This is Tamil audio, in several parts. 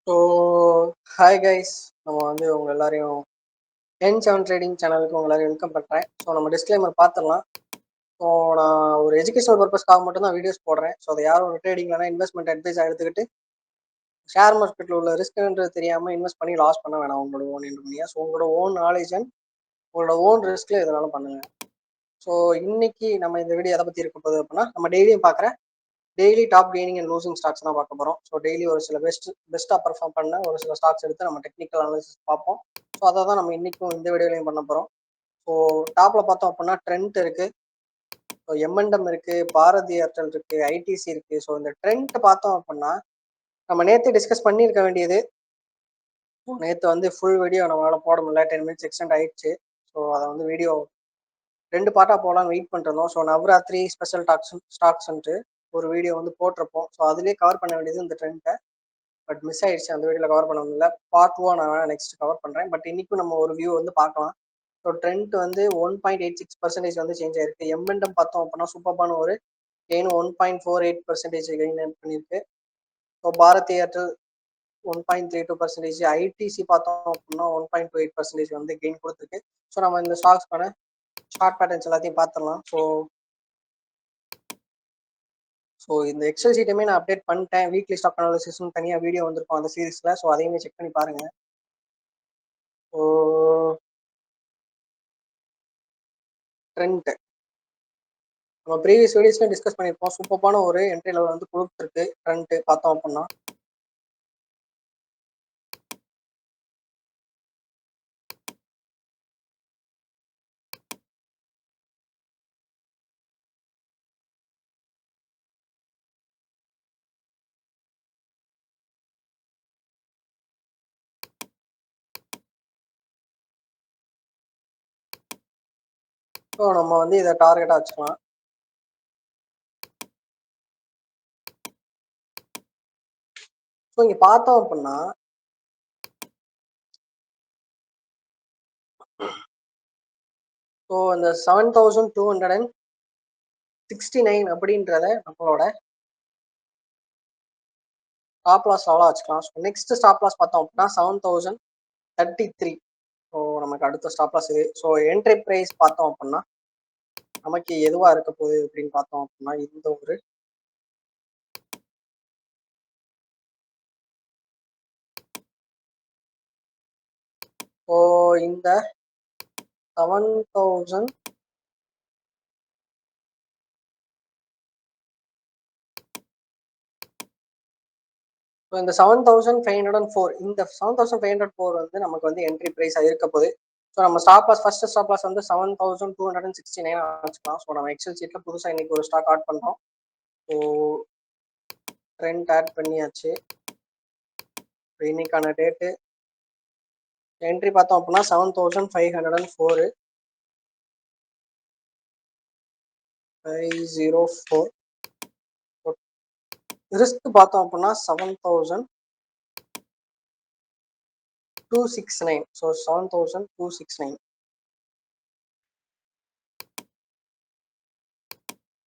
ஸோ ஹாய் கைஸ், நம்ம வந்து உங்கள் எல்லாரையும் N7 ட்ரேடிங் சேனலுக்கு உங்கள் எல்லாரையும் வெல்கம் பண்ணுறேன். ஸோ நம்ம டிஸ்க்ளைமர் பார்த்துடலாம். ஸோ நான் ஒரு எஜுகேஷனல் பர்பஸ்க்காக மட்டும் தான் வீடியோஸ் போடுறேன். ஸோ அதை யாரும் ஒரு ட்ரேடிங்லனா இன்வெஸ்ட்மெண்ட் அட்வைஸாக எடுத்துக்கிட்டு ஷேர் மார்க்கெட்டில் உள்ள ரிஸ்க்ன்றது தெரியாமல் இன்வெஸ்ட் பண்ணி லாஸ் பண்ண வேணாம். உங்களோட ஓன் இன்ஃபர்மேஷன், ஸோ உங்களோட ஓன் நாலேஜ் அண்ட் உங்களோட ஓன் ரிஸ்கில் எதனாலும் பண்ணுங்க. ஸோ இன்னைக்கு நம்ம இந்த வீடியோ எதை பற்றி இருக்க போகுது அப்படின்னா, நம்ம டெய்லியும் பார்க்குற daily top gaining and losing stocks தான் பார்க்க போகிறோம். ஸோ டெய்லி ஒரு சில பெஸ்ட்டாக பர்ஃபார்ம் பண்ண ஒரு சில ஸ்டாக்ஸ் எடுத்து நம்ம டெக்னிக்கல் அனாலிசிஸ் பார்ப்போம். ஸோ அதை தான் நம்ம இன்னைக்கும் இந்த வீடியோலையும் பண்ண போகிறோம். ஸோ டாப்பில் பார்த்தோம் அப்படின்னா ட்ரெண்ட் இருக்குது, ஸோ எம்என்டம் இருக்குது, பாரதி ஏர்டெல் இருக்குது, ஐடிசி இருக்குது. ஸோ இந்த ட்ரெண்ட் பார்த்தோம் அப்படின்னா நம்ம நேற்று டிஸ்கஸ் பண்ணியிருக்க வேண்டியது. நேற்று வந்து ஃபுல் வீடியோ நம்மளால் போட முடியல, 10 மினிட்ஸ் எக்ஸ்டெண்ட் ஆயிடுச்சு. ஸோ அதை வந்து வீடியோ 2 பார்ட்டாக போகலான்னு வெயிட் பண்ணிருந்தோம். ஸோ நவராத்திரி ஸ்பெஷல் ஸ்டாக்ஸ்ன்ட்டு ஒரு வீடியோ வந்து போட்டிருப்போம். ஸோ அதுலேயே கவர் பண்ண வேண்டியது இந்த ட்ரெண்ட்டை, பட் மிஸ் ஆயிடுச்சு. அந்த வீடியோவில் கவர் பண்ண முடியல. பார்ட் 2 நான் நெக்ஸ்ட் கவர் பண்ணுறேன். பட் இன்னைக்கும் நம்ம ஒரு வியூ வந்து பார்க்கலாம். ஸோ ட்ரெண்ட் வந்து 1.86% வந்து சேஞ்ச் ஆயிருக்கு. எம்என்டம் பார்த்தோம் அப்படின்னா சூப்பரான ஒரு கெயின் 1.48% கெயின் பண்ணியிருக்கு. ஸோ பாரத் ஏர்டெல் 1.32%, ஐடிசி பார்த்தோம் அப்படின்னா 1.28% வந்து கெயின் கொடுத்துருக்கு. ஸோ நம்ம இந்த ஸ்டாக்ஸ்க்கான ஷார்ட் பேட்டர்ன்ஸ் எல்லாத்தையும் பார்த்துடலாம். ஸோ இந்த எக்ஸல் சீட்டுமே நான் அப்டேட் பண்ணிட்டேன். வீக்லி ஸ்டாக் அனாலிசிஸ்னு தனியாக வீடியோ வந்திருக்கும் அந்த சீரீஸில். ஸோ அதையுமே செக் பண்ணி பாருங்க. ஸோ ட்ரெண்ட் நம்ம ப்ரீவியஸ் வீடியோஸ்ல டிஸ்கஸ் பண்ணியிருப்போம். சூப்பரான ஒரு என்ட்ரி லெவல் வந்து கொடுத்துருக்கு ட்ரெண்ட் பார்த்தோம் அப்படின்னா. ஸோ நம்ம வந்து இதை டார்கெட்டாக வச்சுக்கலாம். ஸோ இங்கே பார்த்தோம் அப்படின்னா ஸோ இந்த 7269 அப்படின்றத நம்மளோட ஸ்டாப் லாஸ் லெவலாக வச்சுக்கலாம். ஸோ நெக்ஸ்ட் ஸ்டாப் லாஸ் பார்த்தோம் அப்படின்னா 7033. ஸோ நமக்கு அடுத்த ஸ்டாப் லாஸ் இது. ஸோ என்ட்ரி ப்ரைஸ் பார்த்தோம் அப்படின்னா நமக்கு எதுவாக இருக்க போகுது அப்படின்னு பார்த்தோம் அப்படின்னா இந்த ஒரு ஸோ இந்த 7000 ஸோ இந்த 7504, இந்த 7504 வந்து நமக்கு வந்து என்ட்ரி ப்ரைஸாக இருக்க போகுது. ஸோ நம்ம stop loss first stop loss வந்து 7269 வச்சுக்கலாம். ஸோ நம்ம எக்ஸல் சீட்டில் புதுசாக இன்னைக்கு ஒரு ஸ்டாக் ஆட் பண்ணுறோம். ஸோ ட்ரெண்ட் ஆட் பண்ணியாச்சு. இன்னைக்கான டேட்டு என்ட்ரி பார்த்தோம் அப்படின்னா 7504 504. ரிஸ்க் பார்த்தோம் அப்படின்னா 7269. ஸோ 7269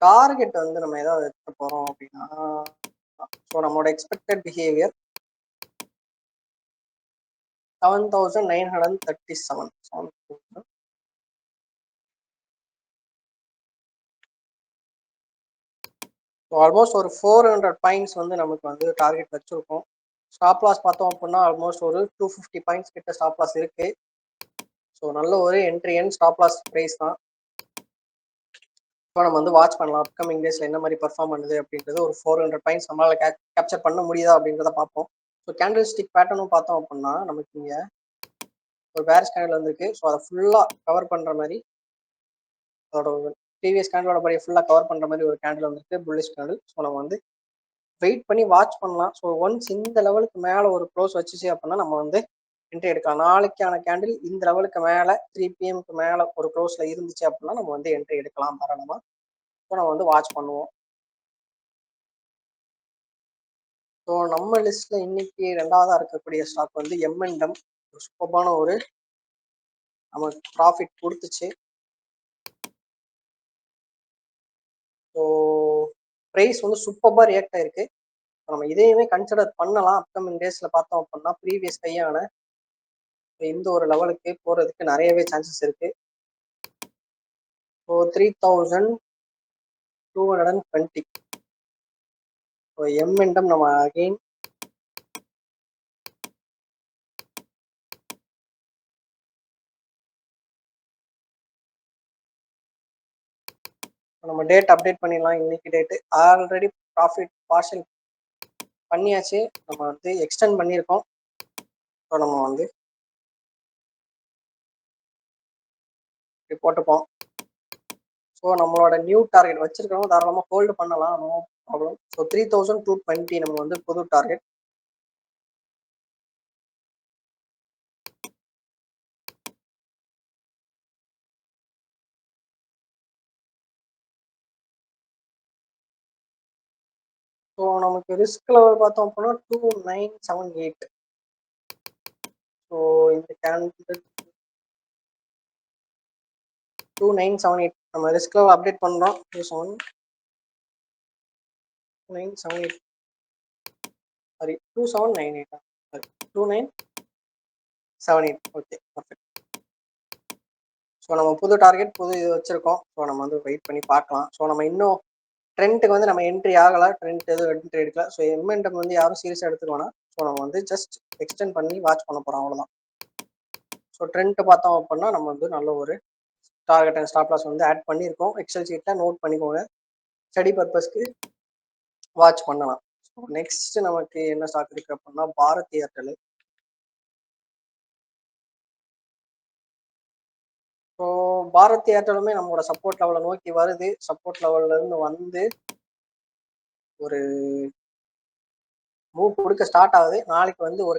டார்கெட் வந்து நம்ம ஏதாவது எடுக்க போறோம் அப்படின்னா, ஸோ நம்மளோட எக்ஸ்பெக்டட் பிஹேவியர் 7937. ஸோ ஆல்மோஸ்ட் ஒரு 400 பாயிண்ட்ஸ் வந்து நமக்கு வந்து டார்கெட் வச்சிருக்கோம். ஸ்டாப் லாஸ் பார்த்தோம் அப்படின்னா ஆல்மோஸ்ட் ஒரு 250 பாயிண்ட்ஸ் கிட்ட ஸ்டாப் லாஸ் இருக்கு. ஸோ நல்ல ஒரு entry and stop loss price தான். இப்போ நம்ம வந்து வாட்ச் பண்ணலாம் அப்கமிங் டேஸ்ல என்ன மாதிரி பர்ஃபார்ம் பண்ணுது அப்படின்றது. ஒரு 400 பாயிண்ட்ஸ் நம்மளால கேப்சர் பண்ண முடியுதா அப்படின்றத பார்ப்போம். ஸோ கேண்டில் ஸ்டிக் பேட்டர்னும் பார்த்தோம் அப்படின்னா நமக்கு இங்கே ஒரு பேரிஷ் கேண்டில் வந்திருக்கு. ஸோ அதை ஃபுல்லாக கவர் பண்ணுற மாதிரி, அதோட ப்ரீவியஸ் கேண்டிலோட படியை ஃபுல்லாக கவர் பண்ணுற மாதிரி ஒரு கேண்டில் வந்திருக்கு, புல்லிஷ் கேண்டில். ஸோ நம்ம வந்து வெயிட் பண்ணி வாட்ச் பண்ணலாம். ஸோ ஒன்ஸ் இந்த லெவலுக்கு மேலே ஒரு க்ளோஸ் வச்சுச்சு அப்படின்னா நம்ம வந்து என்ட்ரி எடுக்கலாம். நாளைக்கான கேண்டில் இந்த லெவலுக்கு மேலே 3 PM மேலே ஒரு க்ளோஸில் இருந்துச்சு அப்படின்னா நம்ம வந்து என்ட்ரி எடுக்கலாம் தாராளமாக. ஸோ நம்ம வந்து வாட்ச் பண்ணுவோம். ஸோ நம்ம லிஸ்ட்ல இன்னைக்கு 2வதா இருக்கக்கூடிய ஸ்டாக் வந்து எம்என்டம். சூப்பரான ஒரு நமக்கு ப்ராஃபிட் கொடுத்துச்சு. ஸோ ப்ரைஸ் வந்து சூப்பராக ரியாக்ட் ஆயிருக்கு. நம்ம இதையுமே கன்சிடர் பண்ணலாம். அப்கமிங் டேஸ்ல பார்த்தோம் அப்படின்னா ப்ரீவியஸ் கையான இந்த ஒரு லெவலுக்கு போறதுக்கு நிறையவே சான்சஸ் இருக்கு. ஸோ 3220. ஸோ எம்என்டம் நம்ம அகெயின் நம்ம டேட் அப்டேட் பண்ணிடலாம். இன்னைக்கு டேட்டு ஆல்ரெடி ப்ராஃபிட் பார்ஷல் பண்ணியாச்சு. நம்ம வந்து எக்ஸ்டெண்ட் பண்ணியிருக்கோம். ஸோ நம்ம வந்து போட்டுப்போம். ஸோ நம்மளோட நியூ டார்கெட் வச்சிருக்கிறவங்க தாராளமாக ஹோல்டு பண்ணலாம். No problem. ஸோ 3220 நம்ம வந்து புது டார்கெட். ஸோ நமக்கு ரிஸ்க் லெவல் பார்த்தோம் அப்படின்னா 2978. ஸோ இந்த கேண்டில் 2978 நம்ம ரிஸ்க் லெவல் அப்டேட் பண்ணுறோம். 2978 sorry 2798 sorry 2978. Okay perfect. So நம்ம புது டார்கெட் புது இது வச்சிருக்கோம். ஸோ நம்ம வந்து வெயிட் பண்ணி பார்க்கலாம். ஸோ நம்ம இன்னும் ட்ரெண்ட்டுக்கு வந்து நம்ம என்ட்ரி ஆகலை. ட்ரெண்ட் எதுவும் என்ட்ரி எடுக்கல. ஸோ எம்என்டம் வந்து யாரும் சீரியஸாக எடுத்துக்கோனா. ஸோ நம்ம வந்து ஜஸ்ட் எக்ஸ்டெண்ட் பண்ணி வாட்ச் பண்ண போகிறோம், அவ்வளோதான். ஸோ ட்ரெண்ட் பார்த்தோம் அப்படின்னா நம்ம வந்து நல்ல ஒரு டார்கெட் அண்ட் ஸ்டாப் லாஸ் வந்து ஆட் பண்ணியிருக்கோம். எக்ஸல் ஷீட்டில் நோட் பண்ணிக்கோங்க. ஸ்டடி பர்பஸ்க்கு வாட்ச் பண்ணலாம். ஸோ நெக்ஸ்ட் நமக்கு என்ன ஸ்டாக் இருக்கு அப்படின்னா பாரத் ஏர்டெல். ஸோ பாரத் ஏர்டெலுமே நம்மளோட சப்போர்ட் லெவலை நோக்கி வருது. சப்போர்ட் லெவல்ல இருந்து வந்து ஒரு மூவ் கொடுக்க ஸ்டார்ட் ஆகுது. நாளைக்கு வந்து ஒரு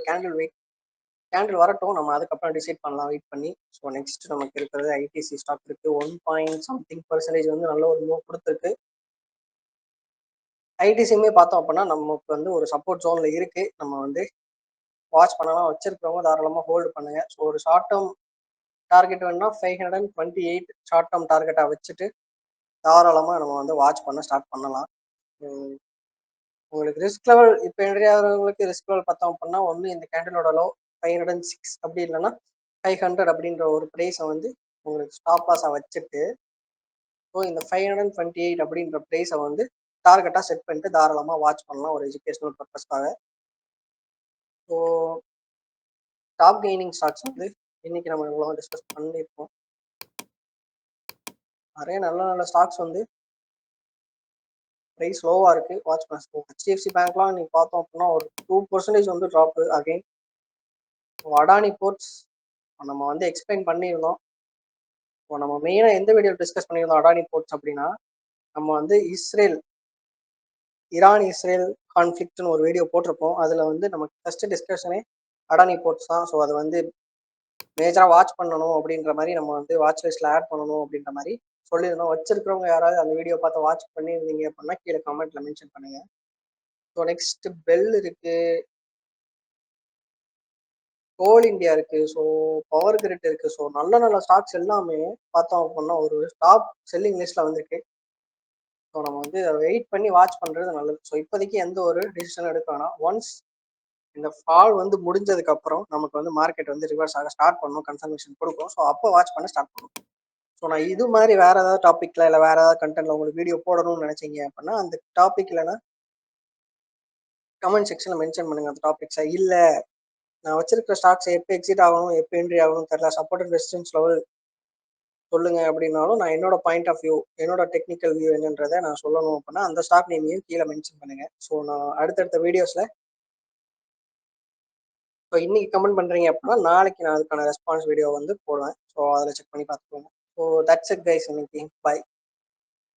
கேண்டில் வரட்டும். நம்ம அதுக்கப்புறம் டிசைட் பண்ணலாம் வெயிட் பண்ணி. ஸோ நெக்ஸ்ட் நமக்கு இருக்கிறது ஐடிசி ஸ்டாக் இருக்கு. 1.something% வந்து நல்ல ஒரு மூவ் கொடுத்துருக்கு. ஐடிசியுமே பார்த்தோம் அப்படின்னா நமக்கு வந்து ஒரு சப்போர்ட் ஜோன்ல இருக்கு. நம்ம வந்து வாட்ச் பண்ணலாம். வச்சிருக்கிறவங்க தாராளமாக ஹோல்டு பண்ணுங்க. ஸோ ஒரு ஷார்ட் டேர்ம் டார்கெட் வேணும்னா 528 ஷார்ட் டேர்ம் டார்கெட்டா வச்சுட்டு தாராளமாக நம்ம வந்து வாட்ச் பண்ண ஸ்டார்ட் பண்ணலாம். உங்களுக்கு ரிஸ்க் லெவல் இப்போ என்ட்ரியாகிறவங்களுக்கு ரிஸ்க் லெவல் பார்த்தோம் அப்படின்னா ஒன்று இந்த கேண்டிலோட லோ 506 அப்படி இல்லைன்னா 500 அப்படின்ற ஒரு ப்ரைஸை வந்து உங்களுக்கு ஸ்டாப் லாஸாக வச்சுட்டு ஸோ இந்த 528 அப்படின்ற ப்ரைஸை வந்து டார்கெட்டாக செட் பண்ணிட்டு தாராளமாக வாட்ச் பண்ணலாம் ஒரு எஜுகேஷனல் பர்பஸ்க்காக. ஸோ டாப் கெய்னிங் ஸ்டாக்ஸ் வந்து இன்னைக்கு நம்ம இவ்வளோ டிஸ்கஸ் பண்ணியிருக்கோம். நிறைய நல்ல நல்ல ஸ்டாக்ஸ் வந்து ப்ரைஸ் லோவாக இருக்குது. வாட்ச் பண்ண ஹெச்டிஎஃப்சி பேங்க்லாம் நீங்கள் பார்த்தோம் அப்படின்னா ஒரு 2% வந்து ட்ராப்பு அகைன். அடானி போர்ட்ஸ் நம்ம வந்து எக்ஸ்பிளைன் பண்ணியிருந்தோம். இப்போ நம்ம மெயினாக எந்த வீடியோ டிஸ்கஸ் பண்ணியிருந்தோம் அடானி போர்ட்ஸ் அப்படின்னா நம்ம வந்து ஈரான் இஸ்ரேல் கான்ஃப்ளிக்ட்னு ஒரு வீடியோ போட்டிருப்போம். அதில் வந்து நமக்கு ஃபர்ஸ்ட் டிஸ்கஷனே அடானி போர்ட்ஸ் தான். ஸோ அதை வந்து மேஜராக வாட்ச் பண்ணணும் அப்படின்ற மாதிரி நம்ம வந்து வாட்ச் லிஸ்ட்டில் ஆட் பண்ணணும் அப்படின்ற மாதிரி சொல்லியிருந்தோம். வச்சிருக்கிறவங்க யாராவது அந்த வீடியோ பார்த்து வாட்ச் பண்ணியிருந்தீங்க அப்படின்னா கீழே கமெண்ட்ல மென்ஷன் பண்ணுங்க. ஸோ நெக்ஸ்ட் பெல் இருக்கு, கோல் இந்தியா இருக்கு, ஸோ பவர் கிரிட் இருக்கு. ஸோ நல்ல நல்ல ஸ்டாக்ஸ் எல்லாமே பார்த்தோம் அப்படின்னா ஒரு டாப் செல்லிங் லிஸ்ட்ல வந்திருக்கு. ஸோ நம்ம வந்து வெயிட் பண்ணி வாட்ச் பண்றது நல்லது. ஸோ இப்போதைக்கு எந்த ஒரு டிசிஷன் எடுக்க வேணாம். ஒன்ஸ் இந்த ஃபால் வந்து முடிஞ்சதுக்கு அப்புறம் நமக்கு வந்து மார்க்கெட் வந்து ரிவர்ஸ் ஆக ஸ்டார்ட் பண்ணணும், கன்ஃபர்மேஷன் கொடுக்கும். ஸோ அப்போ வாட்ச் பண்ண ஸ்டார்ட் பண்ணும். ஸோ நான் இது மாதிரி வேற ஏதாவது டாபிக்ல இல்லை வேற ஏதாவது கண்டென்ட்ல உங்களுக்கு வீடியோ போடணும்னு நினைச்சீங்க அப்படின்னா அந்த டாபிக் இல்லைன்னா கமெண்ட் செக்ஷன்ல மென்ஷன் பண்ணுங்க. அந்த டாபிக்ஸை இல்லை நான் வச்சிருக்கிற ஸ்டாக்ஸ் எப்போ எக்ஸிட் ஆகணும் எப்போ என்ட்ரி ஆகணும் தெரியல, சப்போர்ட் அண்ட் ரெசிஸ்டன்ஸ் லெவல் சொல்லுங்க அப்படின்னாலும் நான் என்னோட பாயிண்ட் ஆஃப் வியூ என்னோட டெக்னிக்கல் வியூ என்னன்றதை நான் சொல்லணும் அப்படின்னா அந்த ஸ்டாக் நேமையும் கீழே மென்ஷன் பண்ணுங்க. ஸோ நான் அடுத்தடுத்த வீடியோஸ்ல இப்போ இன்னைக்கு கமெண்ட் பண்றீங்க அப்படின்னா நாளைக்கு நான் அதுக்கான ரெஸ்பான்ஸ் வீடியோ வந்து போடுவேன். ஸோ அதில் செக் பண்ணி பார்த்துக்கோங்க. ஸோ தட்ஸ் இட் கைஸ், இன்னைக்கு பை.